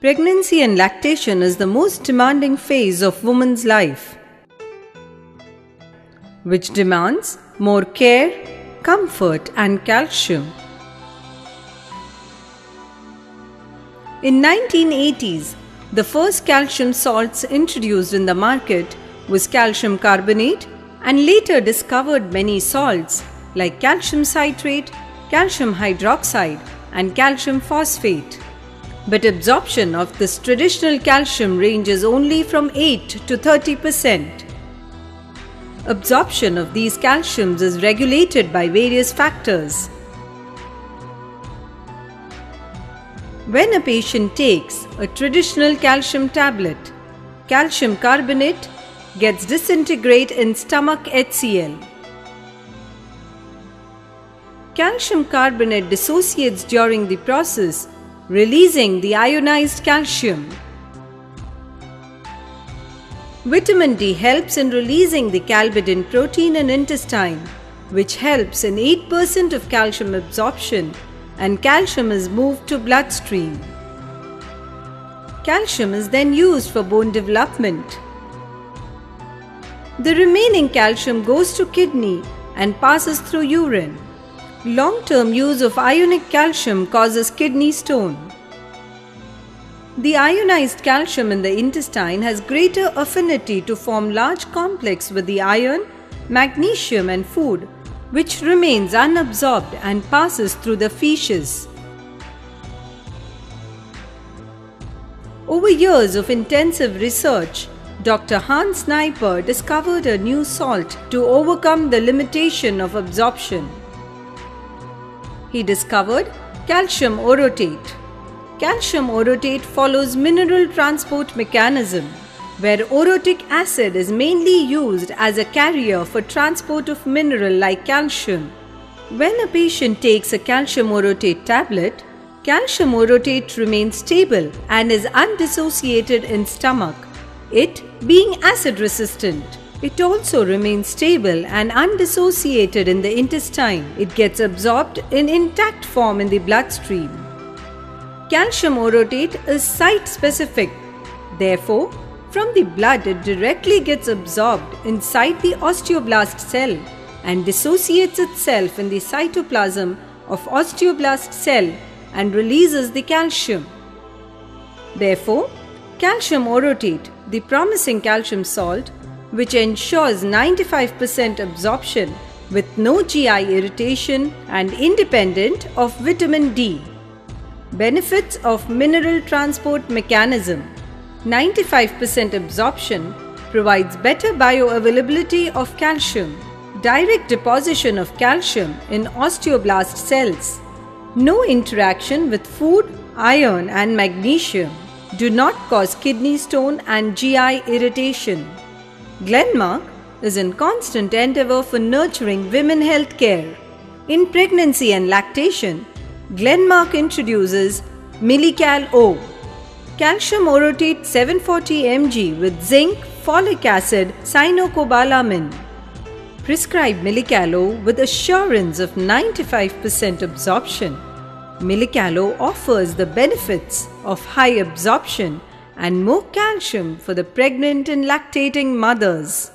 Pregnancy and lactation is the most demanding phase of woman's life, which demands more care, comfort and calcium. In 1980s, the first calcium salts introduced in the market was calcium carbonate, and later discovered many salts like calcium citrate, calcium hydroxide and calcium phosphate. But absorption of this traditional calcium ranges only from 8 to 30%. Absorption of these calciums is regulated by various factors. When a patient takes a traditional calcium tablet, calcium carbonate gets disintegrate in stomach HCl. Calcium carbonate dissociates during the process, releasing the ionized calcium. Vitamin D helps in releasing the calbidin protein in intestine, which helps in 8% of calcium absorption, and calcium is moved to bloodstream. Calcium is then used for bone development. The remaining calcium goes to kidney and passes through urine. Long-term use of ionic calcium causes kidney stone. The ionized calcium in the intestine has greater affinity to form large complex with the iron, magnesium and food, which remains unabsorbed and passes through the feces. Over years of intensive research, Dr. Hans Sniper discovered a new salt to overcome the limitation of absorption. He discovered calcium orotate. Calcium orotate follows mineral transport mechanism, where orotic acid is mainly used as a carrier for transport of mineral like calcium. When a patient takes a calcium orotate tablet, calcium orotate remains stable and is undissociated in stomach, it being acid resistant. It also remains stable and undissociated in the intestine. It gets absorbed in intact form in the bloodstream. Calcium orotate is site-specific. Therefore, from the blood it directly gets absorbed inside the osteoblast cell and dissociates itself in the cytoplasm of osteoblast cell and releases the calcium. Therefore, calcium orotate, the promising calcium salt, which ensures 95% absorption with no GI irritation and independent of vitamin D. Benefits of mineral transport mechanism. 95% absorption provides better bioavailability of calcium. Direct deposition of calcium in osteoblast cells. No interaction with food, iron and magnesium. Do not cause kidney stone and GI irritation. Glenmark is in constant endeavor for nurturing women health care. In pregnancy and lactation, Glenmark introduces Millical-O, calcium orotate 740 mg with zinc, folic acid, cyanocobalamin. Prescribe Millical-O with assurance of 95% absorption. Millical-O offers the benefits of high absorption and more calcium for the pregnant and lactating mothers.